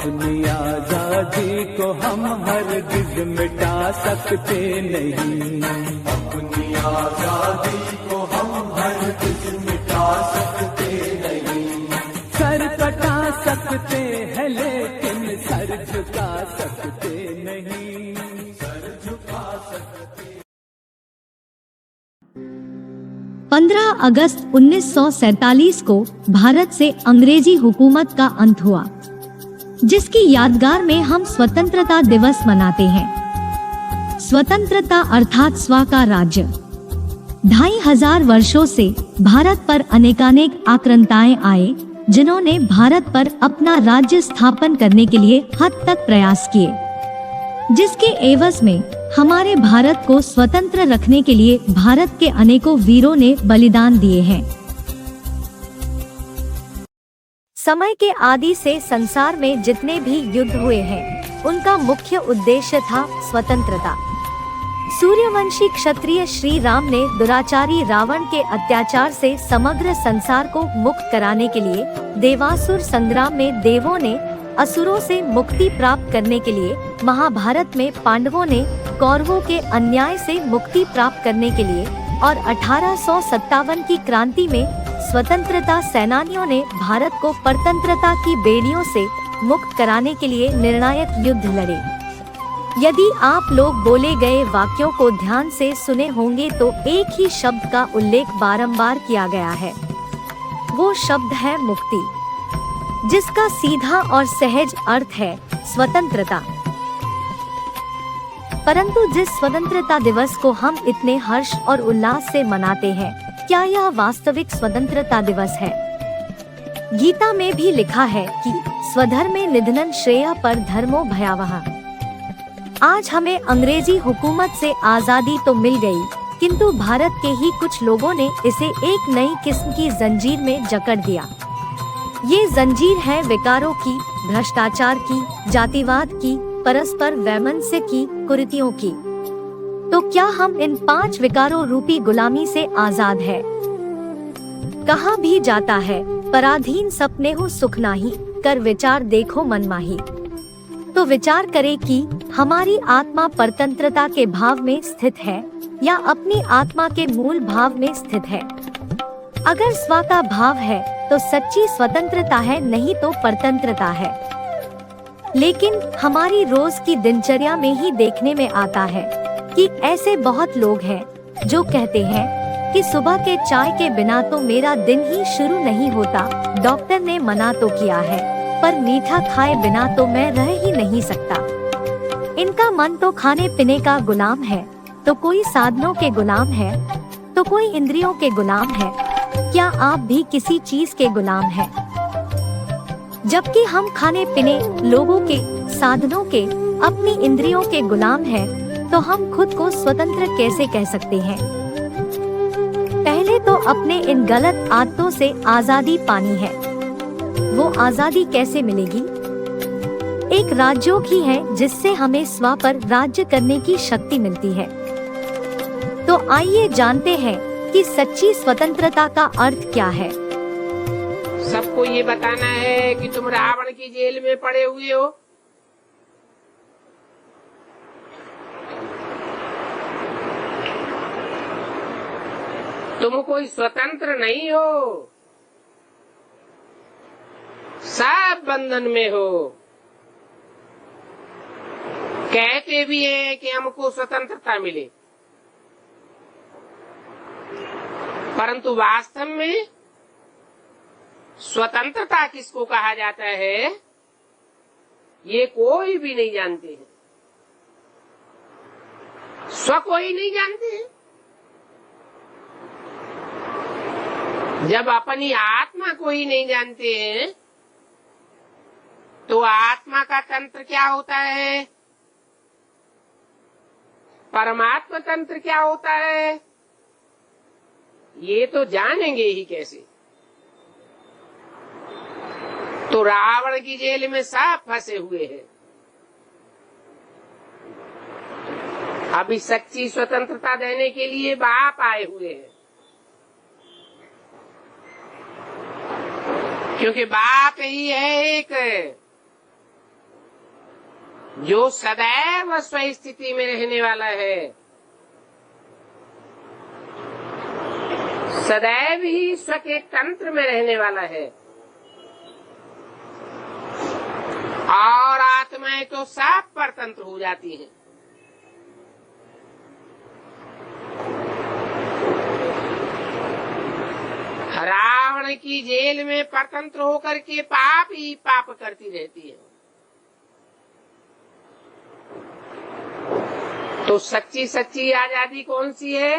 अपनी आजादी को हम हरगिज मिटा सकते नहीं, अपनी आजादी को हम हरगिज मिटा सकते नहीं। सर कटा सकते हैं लेकिन सर झुका सकते नहीं, सर झुका सकते। 15 अगस्त 1947 को भारत से अंग्रेजी हुकूमत का अंत हुआ, जिसकी यादगार में हम स्वतंत्रता दिवस मनाते हैं। स्वतंत्रता अर्थात स्व का राज्य। 2500 वर्षों से भारत पर अनेकानेक आक्रांताएं आए, जिन्होंने भारत पर अपना राज्य स्थापन करने के लिए हद तक प्रयास किए, जिसके एवज में हमारे भारत को स्वतंत्र रखने के लिए भारत के अनेकों वीरों ने बलिदान दिए हैं। समय के आदि से संसार में जितने भी युद्ध हुए हैं, उनका मुख्य उद्देश्य था स्वतंत्रता। सूर्यवंशी क्षत्रिय श्री राम ने दुराचारी रावण के अत्याचार से समग्र संसार को मुक्त कराने के लिए देवासुर संग्राम में देवों ने असुरों से मुक्ति प्राप्त करने के लिए, महाभारत में पांडवों ने कौरवों के अन्याय से मुक्ति प्राप्त करने के लिए और 1857 की क्रांति में स्वतंत्रता सेनानियों ने भारत को परतंत्रता की बेड़ियों से मुक्त कराने के लिए निर्णायक युद्ध लड़े। यदि आप लोग बोले गए वाक्यों को ध्यान से सुने होंगे तो एक ही शब्द का उल्लेख बारंबार किया गया है। वो शब्द है मुक्ति, जिसका सीधा और सहज अर्थ है स्वतंत्रता। परंतु जिस स्वतंत्रता दिवस को हम इतने हर्ष और उल्लास से मनाते हैं, क्या यह वास्तविक स्वतंत्रता दिवस है? गीता में भी लिखा है कि स्वधर्मे निधनं श्रेयः पर धर्मो भयावह। आज हमें अंग्रेजी हुकूमत से आजादी तो मिल गई, किंतु भारत के ही कुछ लोगों ने इसे एक नई किस्म की जंजीर में जकड़ दिया। ये जंजीर है विकारों की, भ्रष्टाचार की, जातिवाद की, परस्पर वैमनस्य की, कुरीतियों की। तो क्या हम इन 5 विकारों रूपी गुलामी से आजाद है? कहाँ भी जाता है पराधीन सपने हो सुख नाही, कर विचार देखो मन माही। तो विचार करें कि हमारी आत्मा परतंत्रता के भाव में स्थित है या अपनी आत्मा के मूल भाव में स्थित है। अगर स्व का भाव है तो सच्ची स्वतंत्रता है, नहीं तो परतंत्रता है। लेकिन हमारी रोज की दिनचर्या में ही देखने में आता है कि ऐसे बहुत लोग हैं जो कहते हैं कि सुबह के चाय के बिना तो मेरा दिन ही शुरू नहीं होता। डॉक्टर ने मना तो किया है, पर मीठा खाए बिना तो मैं रह ही नहीं सकता। इनका मन तो खाने पीने का गुलाम है, तो कोई साधनों के गुलाम है, तो कोई इंद्रियों के गुलाम है। क्या आप भी किसी चीज के गुलाम हैं? जबकि हम खाने पीने, लोगों के, साधनों के, अपनी इंद्रियों के गुलाम हैं, तो हम खुद को स्वतंत्र कैसे कह सकते हैं? पहले तो अपने इन गलत आदतों से आजादी पानी है। वो आजादी कैसे मिलेगी? एक राजयोग ही है जिससे हमें स्व पर राज्य करने की शक्ति मिलती है। तो आइए जानते हैं कि सच्ची स्वतंत्रता का अर्थ क्या है। सबको ये बताना है कि तुम रावण की जेल में पड़े हुए हो। तुम कोई स्वतंत्र नहीं हो, सब बंधन में हो। कहते भी हैं कि हमको स्वतंत्रता मिले, परंतु वास्तव में स्वतंत्रता किसको कहा जाता है, ये कोई भी नहीं जानते हैं। स्व कोई नहीं जानते हैं। जब अपनी आत्मा को ही नहीं जानते हैं, तो आत्मा का तंत्र क्या होता है, परमात्मा तंत्र क्या होता है, ये तो जानेंगे ही कैसे। तो रावण की जेल में सब फंसे हुए हैं। अभी सच्ची स्वतंत्रता देने के लिए बाप आए हुए हैं, क्योंकि बाप ही है एक जो सदैव स्व स्थिति में रहने वाला है, सदैव ही स्व के तंत्र में रहने वाला है, और आत्माएं तो साफ परतंत्र हो जाती हैं। रावण की जेल में परतंत्र होकर के पाप ही पाप करती रहती है। तो सच्ची सच्ची आजादी कौन सी है,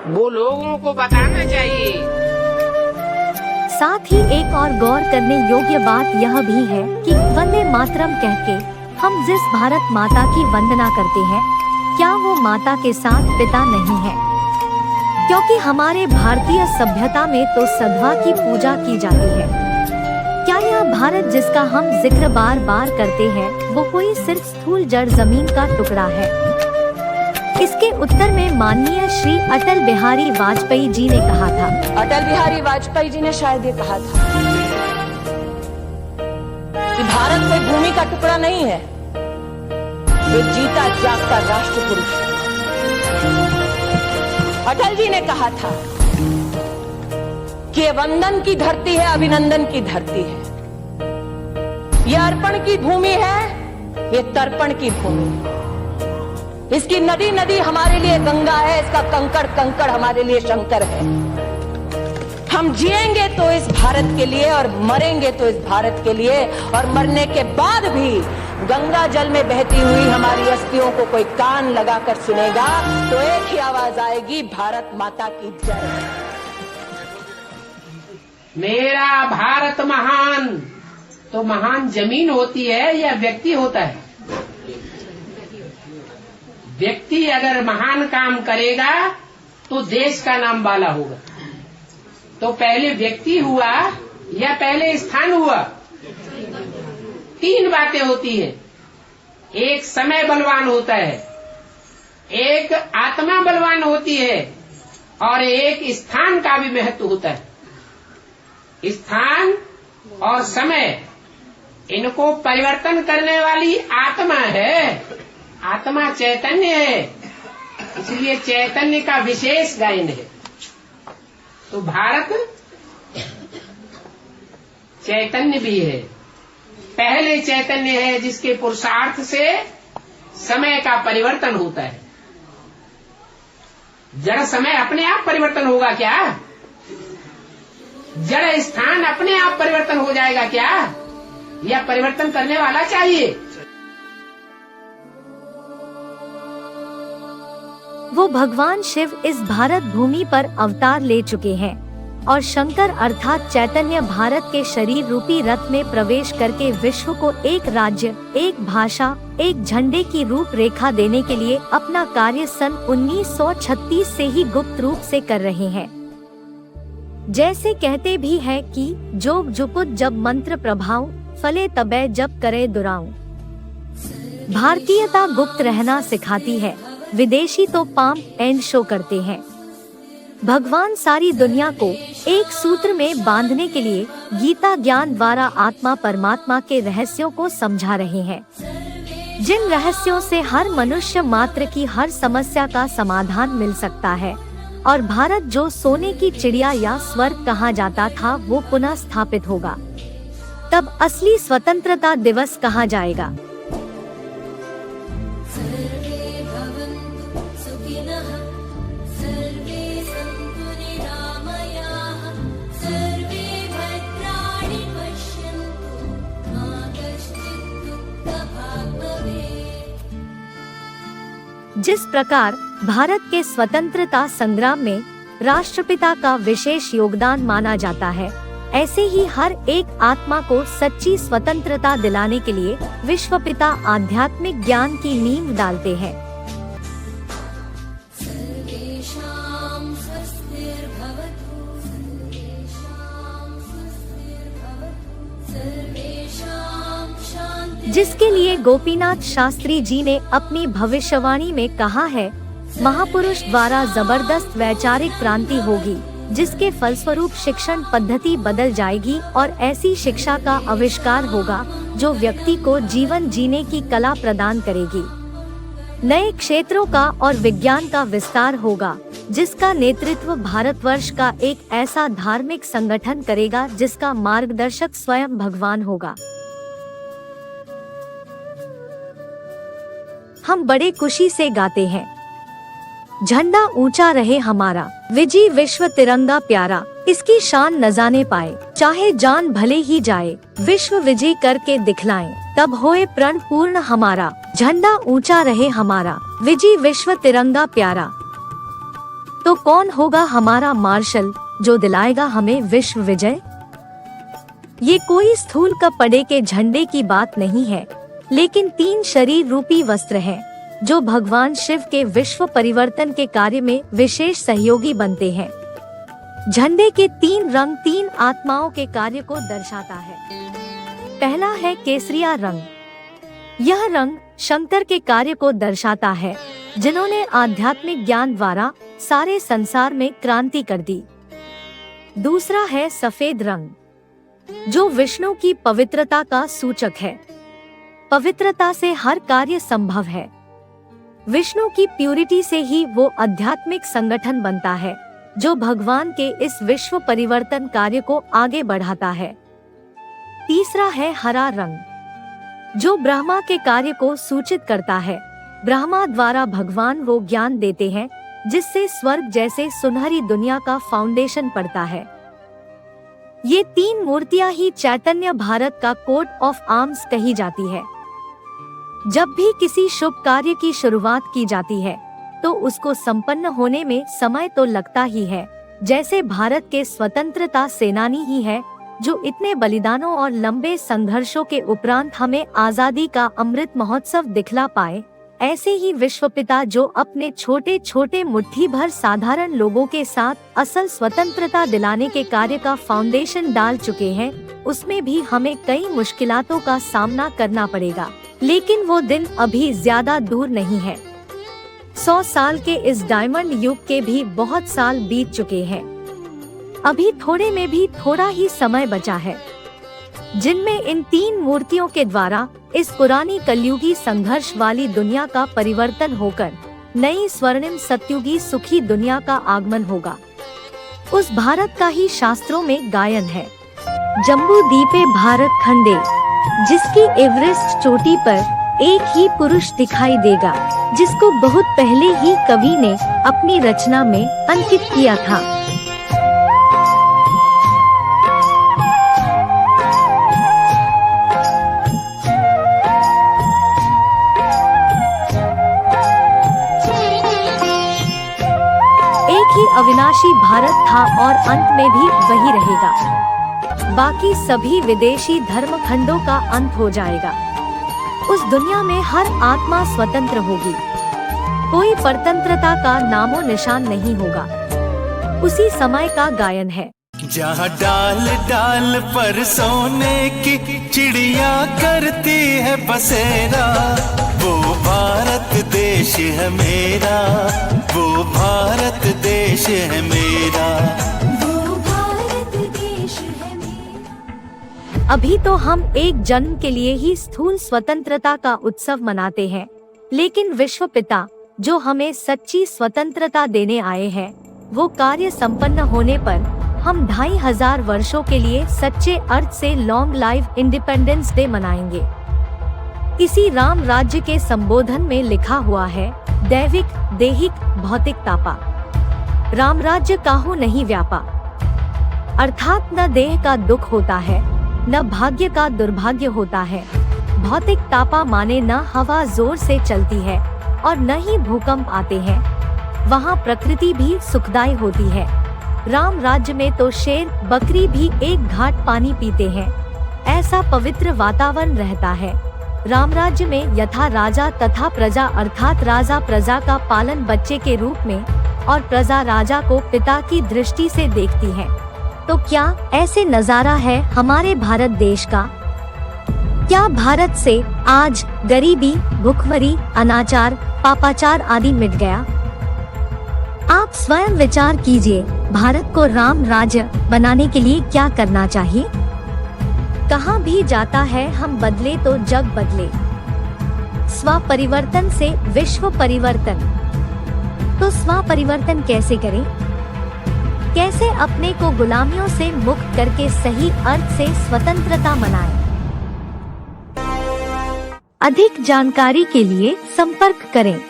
वो लोगों को बताना चाहिए। साथ ही एक और गौर करने योग्य बात यह भी है कि वंदे मातरम कह के हम जिस भारत माता की वंदना करते हैं, क्या वो माता के साथ पिता नहीं है? क्योंकि हमारे भारतीय सभ्यता में तो सधवा की पूजा की जाती है। क्या यह भारत जिसका हम जिक्र बार बार करते हैं वो कोई सिर्फ स्थूल जड़ जमीन का टुकड़ा है? इसके उत्तर में माननीय श्री अटल बिहारी वाजपेयी जी ने कहा था, अटल बिहारी वाजपेयी जी ने शायद ये कहा था कि भारत कोई भूमि का टुकड़ा नहीं है, ये जीता जागता राष्ट्र पुरुष है। अटल जी ने कहा था कि ये वंदन की धरती है, अभिनंदन की धरती है, ये अर्पण की भूमि है, ये तर्पण की भूमि है। इसकी नदी नदी हमारे लिए गंगा है, इसका कंकड़ कंकड़ हमारे लिए शंकर है। हम जिएंगे तो इस भारत के लिए और मरेंगे तो इस भारत के लिए, और मरने के बाद भी गंगा जल में बहती हुई हमारी अस्थियों को कोई कान लगाकर सुनेगा तो एक ही आवाज आएगी, भारत माता की जय। मेरा भारत महान, तो महान जमीन होती है या व्यक्ति होता है? व्यक्ति अगर महान काम करेगा तो देश का नाम वाला होगा। तो पहले व्यक्ति हुआ या पहले स्थान हुआ? तीन बातें होती है। एक समय बलवान होता है, एक आत्मा बलवान होती है, और एक स्थान का भी महत्व होता है। स्थान और समय, इनको परिवर्तन करने वाली आत्मा है। आत्मा चैतन्य है, इसलिए चैतन्य का विशेष गायन है। तो भारत चैतन्य भी है, पहले चैतन्य है जिसके पुरुषार्थ से समय का परिवर्तन होता है। जड़ समय अपने आप परिवर्तन होगा क्या? जड़ स्थान अपने आप परिवर्तन हो जाएगा क्या? या परिवर्तन करने वाला चाहिए? वो भगवान शिव इस भारत भूमि पर अवतार ले चुके हैं और शंकर अर्थात चैतन्य भारत के शरीर रूपी रथ में प्रवेश करके विश्व को एक राज्य, एक भाषा, एक झंडे की रूप रेखा देने के लिए अपना कार्य सन 1936 से ही गुप्त रूप से कर रहे हैं। जैसे कहते भी है कि जोग जुपुत जब मंत्र प्रभाव, फले तबै जब करे दुराऊ। भारतीयता गुप्त रहना सिखाती है, विदेशी तो पाम्प एंड शो करते हैं। भगवान सारी दुनिया को एक सूत्र में बांधने के लिए गीता ज्ञान द्वारा आत्मा परमात्मा के रहस्यों को समझा रहे हैं, जिन रहस्यों से हर मनुष्य मात्र की हर समस्या का समाधान मिल सकता है। और भारत जो सोने की चिड़िया या स्वर्ग कहा जाता था वो पुनः स्थापित होगा, तब असली स्वतंत्रता दिवस कहा जाएगा। जिस प्रकार भारत के स्वतंत्रता संग्राम में राष्ट्रपिता का विशेष योगदान माना जाता है, ऐसे ही हर एक आत्मा को सच्ची स्वतंत्रता दिलाने के लिए विश्वपिता आध्यात्मिक ज्ञान की नींव डालते हैं। जिसके लिए गोपीनाथ शास्त्री जी ने अपनी भविष्यवाणी में कहा है, महापुरुष द्वारा जबरदस्त वैचारिक क्रांति होगी, जिसके फलस्वरूप शिक्षण पद्धति बदल जाएगी और ऐसी शिक्षा का आविष्कार होगा जो व्यक्ति को जीवन जीने की कला प्रदान करेगी। नए क्षेत्रों का और विज्ञान का विस्तार होगा, जिसका नेतृत्व भारतवर्ष का एक ऐसा धार्मिक संगठन करेगा जिसका मार्गदर्शक स्वयं भगवान होगा। हम बड़े खुशी से गाते हैं, झंडा ऊंचा रहे हमारा, विजय विश्व तिरंगा प्यारा, इसकी शान न जाने पाए, चाहे जान भले ही जाए, विश्व विजय करके दिखलाएं, तब होए प्रण पूर्ण हमारा, झंडा ऊंचा रहे हमारा, विजय विश्व तिरंगा प्यारा। तो कौन होगा हमारा मार्शल जो दिलाएगा हमें विश्व विजय? ये कोई स्थूल कपड़े के झंडे की बात नहीं है, लेकिन 3 शरीर रूपी वस्त्र है जो भगवान शिव के विश्व परिवर्तन के कार्य में विशेष सहयोगी बनते हैं। झंडे के 3 रंग 3 आत्माओं के कार्य को दर्शाता है। पहला है केसरिया रंग। यह रंग शंकर के कार्य को दर्शाता है, जिन्होंने आध्यात्मिक ज्ञान द्वारा सारे संसार में क्रांति कर दी। दूसरा है सफेद रंग, जो विष्णु की पवित्रता का सूचक है। पवित्रता से हर कार्य संभव है। विष्णु की प्यूरिटी से ही वो आध्यात्मिक संगठन बनता है जो भगवान के इस विश्व परिवर्तन कार्य को आगे बढ़ाता है। तीसरा है हरा रंग, जो ब्रह्मा के कार्य को सूचित करता है। ब्रह्मा द्वारा भगवान वो ज्ञान देते हैं जिससे स्वर्ग जैसे सुनहरी दुनिया का फाउंडेशन पड़ता है। ये 3 मूर्तियां ही चैतन्य भारत का कोट ऑफ आर्म्स कही जाती है। जब भी किसी शुभ कार्य की शुरुआत की जाती है तो उसको संपन्न होने में समय तो लगता ही है। जैसे भारत के स्वतंत्रता सेनानी ही है जो इतने बलिदानों और लंबे संघर्षों के उपरांत हमें आजादी का अमृत महोत्सव दिखला पाए, ऐसे ही विश्वपिता जो अपने छोटे छोटे मुट्ठी भर साधारण लोगों के साथ असल स्वतंत्रता दिलाने के कार्य का फाउंडेशन डाल चुके हैं, उसमें भी हमें कई मुश्किलातों का सामना करना पड़ेगा। लेकिन वो दिन अभी ज्यादा दूर नहीं है। 100 साल के इस डायमंड युग के भी बहुत साल बीत चुके हैं। अभी थोड़े में भी थोड़ा ही समय बचा है, जिनमें इन 3 मूर्तियों के द्वारा इस पुरानी कलयुगी संघर्ष वाली दुनिया का परिवर्तन होकर नई स्वर्णिम सतयुगी सुखी दुनिया का आगमन होगा। उस भारत का ही शास्त्रों में गायन है। जम्बू द्वीपे भारत खंडे, जिसकी एवरेस्ट चोटी पर एक ही पुरुष दिखाई देगा, जिसको बहुत पहले ही कवि ने अपनी रचना में अंकित किया था। एक ही अविनाशी भारत था और अंत में भी वही रहेगा। बाकी सभी विदेशी धर्म खंडों का अंत हो जाएगा। उस दुनिया में हर आत्मा स्वतंत्र होगी, कोई परतंत्रता का नामो निशान नहीं होगा। उसी समय का गायन है। जहाँ डाल डाल पर सोने की चिड़िया करती है बसेरा, वो भारत देश है मेरा, वो भारत देश है मेरा। अभी तो हम एक जन्म के लिए ही स्थूल स्वतंत्रता का उत्सव मनाते हैं, लेकिन विश्व पिता जो हमें सच्ची स्वतंत्रता देने आए हैं, वो कार्य संपन्न होने पर हम 2500 वर्षों के लिए सच्चे अर्थ से लॉन्ग लाइफ इंडिपेंडेंस डे मनाएंगे। इसी राम राज्य के संबोधन में लिखा हुआ है, दैविक देहिक भौतिक तापा, राम राज्य काहू नहीं व्यापा। अर्थात न देह का दुख होता है, न भाग्य का दुर्भाग्य होता है। भौतिक तापा माने न हवा जोर से चलती है और न ही भूकंप आते हैं। वहाँ प्रकृति भी सुखदायी होती है। राम राज्य में तो शेर बकरी भी एक घाट पानी पीते हैं। ऐसा पवित्र वातावरण रहता है। राम राज्य में यथा राजा तथा प्रजा, अर्थात राजा प्रजा का पालन बच्चे के रूप में और प्रजा राजा को पिता की दृष्टि से देखती है। तो क्या ऐसे नजारा है हमारे भारत देश का? क्या भारत से आज गरीबी, भुखमरी, अनाचार, पापाचार आदि मिट गया? आप स्वयं विचार कीजिए, भारत को राम राज्य बनाने के लिए क्या करना चाहिए? कहाँ भी जाता है हम बदले तो जग बदले। स्व परिवर्तन से विश्व परिवर्तन। तो स्व परिवर्तन कैसे करें? कैसे अपने को गुलामियों से मुक्त करके सही अर्थ से स्वतंत्रता मनाएं? अधिक जानकारी के लिए संपर्क करें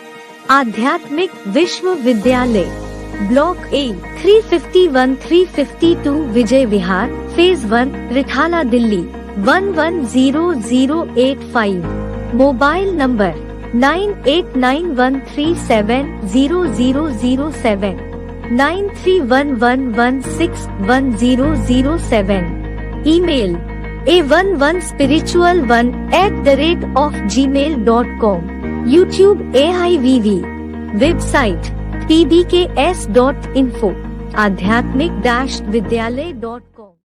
आध्यात्मिक विश्वविद्यालय, ब्लॉक ए 351 352 विजय विहार, phase 1, Rithala, Delhi 110085। Mobile number 9891370007, 9311161007। Email a11spiritual1@gmail.com। YouTube AIVV। Website pbks.info। आध्यात्मिक-विद्यालय.com।